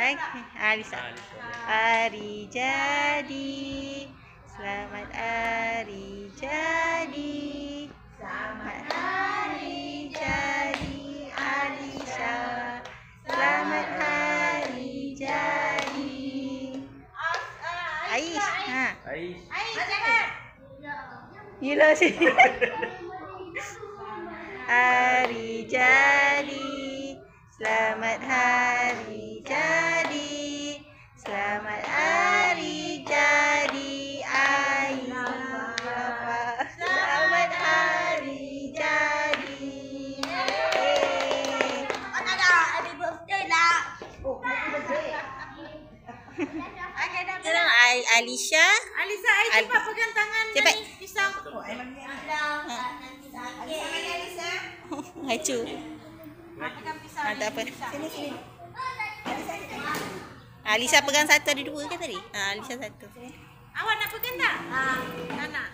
Alisa. Hari jadi. Selamat hari jadi. Selamat hari jadi Alisa. Selamat hari jadi. Ais. Ais. Gila sih. Hari jadi. Selamat hari jadi. Selamat hari jadi Ais. Selamat hari jadi. Ada birthday lah. Sekarang Alisha. Alisa, cepat pegang tangan Cepat. ni pisang. Alisa. Hacu. Pegang pisang. Tak apa. Sini. Alisa pegang satu, ada dua kan tadi? Alisa satu. Awak nak pegang tak? Tak nak.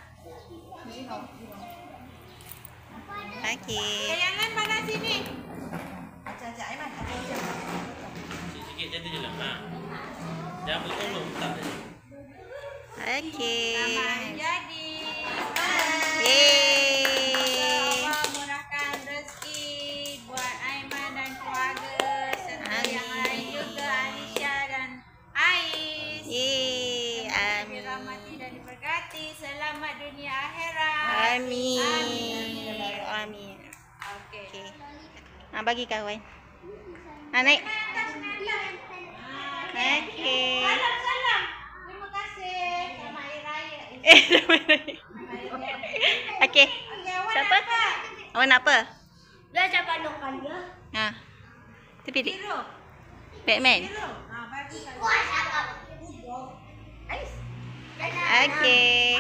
Okey. Yang lain mana sini? Sikit-sikit macam tu je lah. Jangan bertolong. Tak ada. Okey. Selamat jadi. Yeay. Allah murahkan rezeki buat Aiman dan keluarga serta yang lain juga Alisha dan Ais. Yeay. Amin. Dirahmati dan diberkati. Selamat dunia akhirat. Amin. Amin. Okey. Okey. Bagi kawan. Naik. Okey. Salam. Terima kasih. Selamat Hari Raya. Okey. Siapa? Awak nak apa? Dah cakap lokal dia. Tepi dik. Biru. Batman. Biru. Bagi saya. Okey.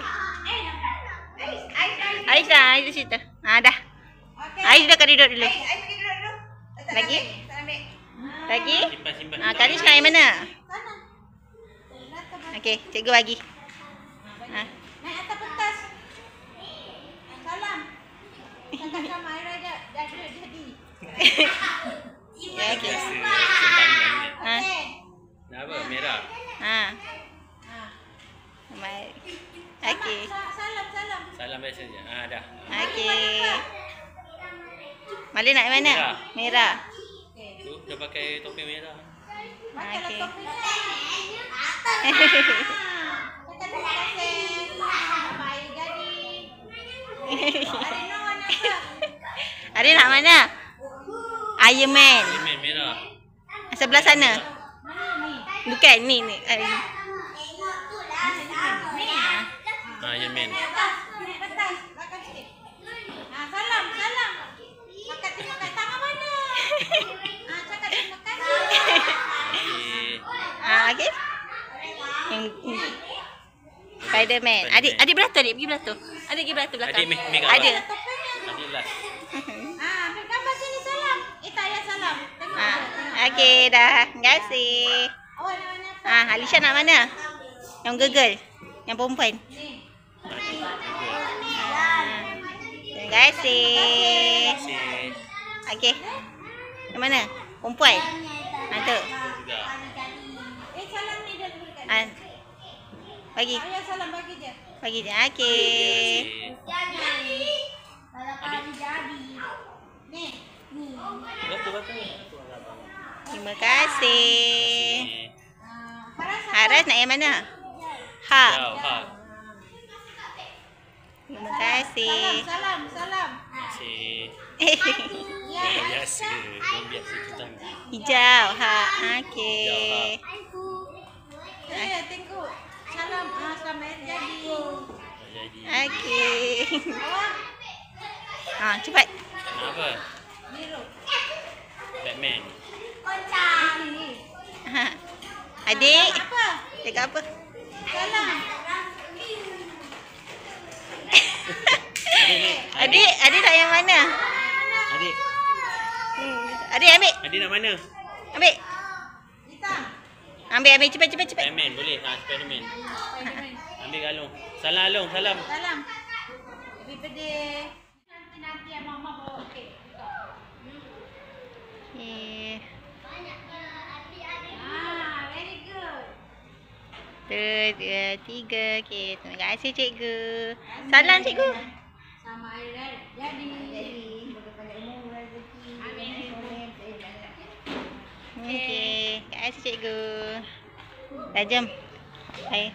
Ais dah, Ais di situ. Dah. Okey. Ais dah kena duduk dulu. Ais pergi duduk dulu. Lagi? Tak ambil. Lagi? Simpan. Kali sekarang yang mana? Sana. Okey, cikgu bagi. Naik atas pentas. Salam. Cakap sama Hari Raya dah jadi. Ya, okey. Simpannya. Okey. Nak apa? Merah. Baik. Okey. Salam. Salam biasa je. Dah. Okey. Malin nak yang mana? Merah. Tu dia pakai topi merah. Okey. Cakap terima kasih. Selamat Hari Jadi. Hari Noah nak apa? Ada nak mana? Iron Man. Iman merah. Sebelah sana. Mana ni? Bukan ni. Iron Man. Naik atas. Belakang sikit. Salam. Makan terima kasih. Tangan mana? Cakap terima kasih. Okey. Spiderman. Adik beratur, adik pergi beratur. Adik pergi beratur belakang. Adik make up. Ada. Adik last. Ambil gambar sini salam. Tak payah salam. Tengok. Okey dah. Terima kasih. Awak nak mana apa? Alisha nak mana? Yang girl. Yang perempuan. Ni. Terima kasih. Okey. Yang mana? Perempuan. Tu. Juga. Salam ni dah berikan. Bagi. Ayah salam bagi je. Bagi je. Okey. Jadi. Salam hari jadi. Ni. Betul. Terima kasih. Haras. Haras nak yang mana? Jauh. Terima kasih. Salam. Ya. Biasa. Biasa kita. Hijau. Okey. Tengok. Salam. Selamat Hari Jadi. Jadi. Okey. Awak Cepat. Apa? biru. Batman. Adik. Apa? Cakap apa? Salam. Adik nak yang mana? Adik. Adik ambil. Adik nak mana? Ambil. Hitam. Ambil cepat. Batman boleh. Spiderman. Ambil galung. Salam Alung. Salam. Salam. Happy birthday. Nanti mama bawa kek. Okey. Ah. 2, 3. Okey, terima kasih cikgu. Salam cikgu. Sama air jadi. Amin. Okey, terima kasih cikgu. Dah jom. Bye.